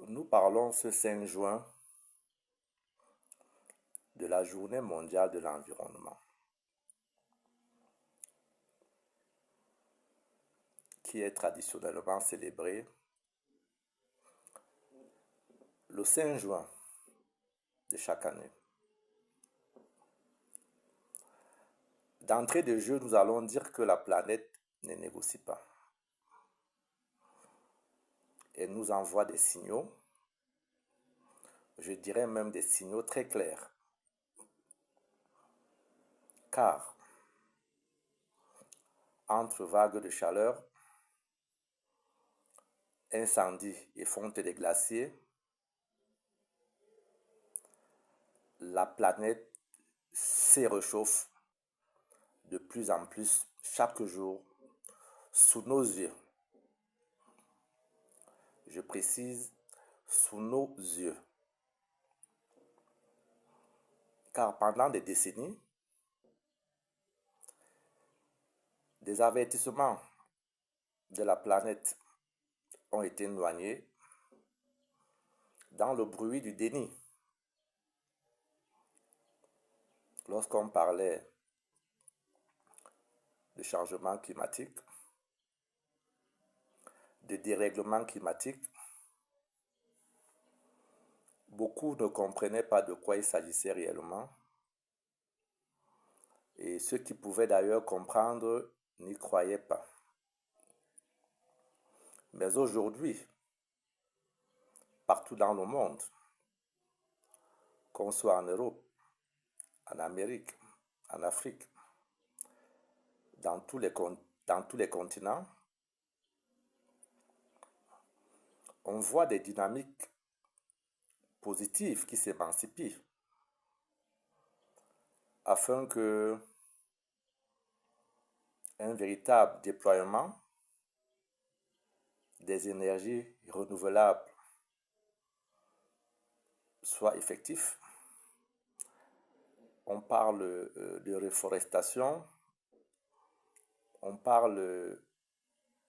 Nous parlons ce 5 juin de la Journée mondiale de l'environnement, qui est traditionnellement célébrée le 5 juin de chaque année. D'entrée de jeu, nous allons dire que la planète ne négocie pas. Elle nous envoie des signaux, je dirais même des signaux très clairs. Car, entre vagues de chaleur, incendies et fonte des glaciers, la planète se réchauffe de plus en plus chaque jour sous nos yeux. Je précise, sous nos yeux. Car pendant des décennies, des avertissements de la planète ont été noyés dans le bruit du déni. Lorsqu'on parlait de changement climatique, de dérèglement climatique, beaucoup ne comprenaient pas de quoi il s'agissait réellement. Et ceux qui pouvaient d'ailleurs comprendre n'y croyaient pas. Mais aujourd'hui, partout dans le monde, qu'on soit en Europe, en Amérique, en Afrique, dans tous les continents, on voit des dynamiques positives qui s'émancipent afin que un véritable déploiement des énergies renouvelables soit effectif. On parle de reforestation, on parle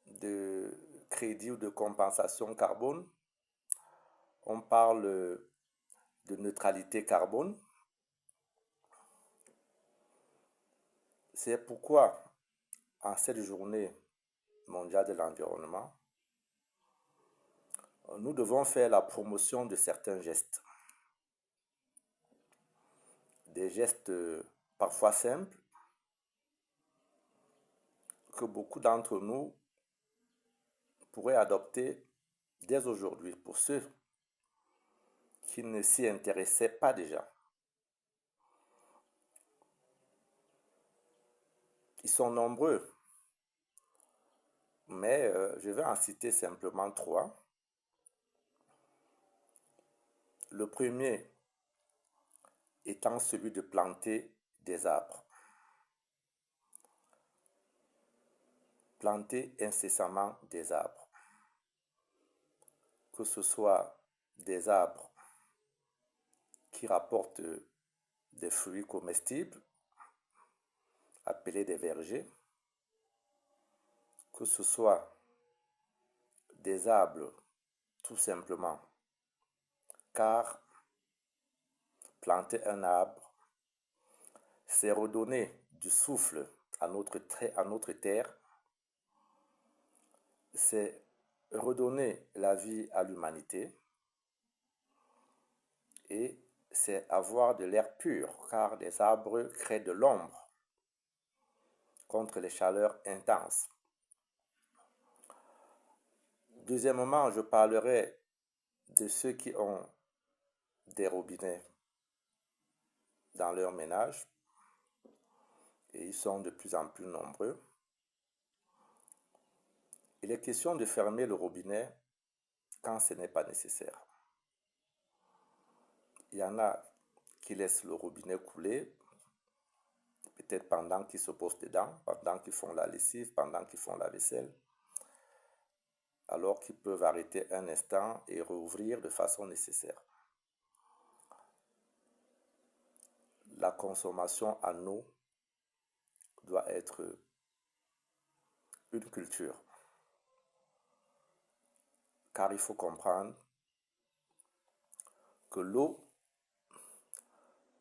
de crédit ou de compensation carbone, on parle de neutralité carbone. C'est pourquoi, en cette journée mondiale de l'environnement, nous devons faire la promotion de certains gestes. Des gestes parfois simples que beaucoup d'entre nous pourraient adopter dès aujourd'hui pour ceux qui ne s'y intéressaient pas déjà. Ils sont nombreux, mais je vais en citer simplement 3. Le premier étant celui de planter des arbres. Planter incessamment des arbres. Que ce soit des arbres qui rapportent des fruits comestibles, appelés des vergers, que ce soit des arbres tout simplement, car planter un arbre, c'est redonner du souffle à notre terre, c'est redonner la vie à l'humanité et c'est avoir de l'air pur, car les arbres créent de l'ombre contre les chaleurs intenses. Deuxièmement, je parlerai de ceux qui ont des robinets dans leur ménage, et ils sont de plus en plus nombreux. Il est question de fermer le robinet quand ce n'est pas nécessaire. Il y en a qui laissent le robinet couler, peut-être pendant qu'ils se posent dedans, pendant qu'ils font la lessive, pendant qu'ils font la vaisselle, alors qu'ils peuvent arrêter un instant et rouvrir de façon nécessaire. La consommation en eau doit être une culture, car il faut comprendre que l'eau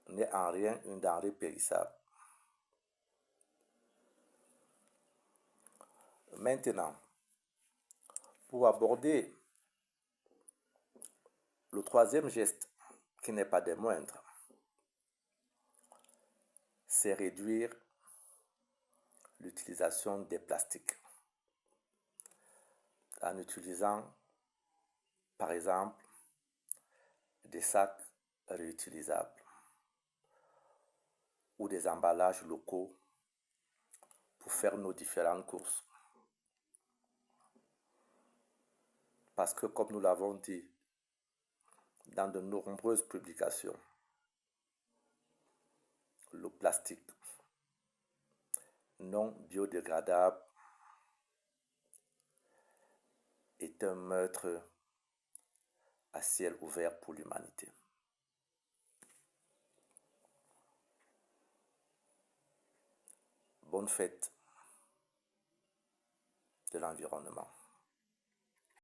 n'est en rien une denrée périssable. Maintenant, pour aborder le troisième geste, qui n'est pas des moindres, c'est réduire l'utilisation des plastiques en utilisant, par exemple, des sacs réutilisables ou des emballages locaux pour faire nos différentes courses. Parce que, comme nous l'avons dit dans de nombreuses publications, le plastique non biodégradable est un meurtre à ciel ouvert pour l'humanité. Bonne fête de l'environnement.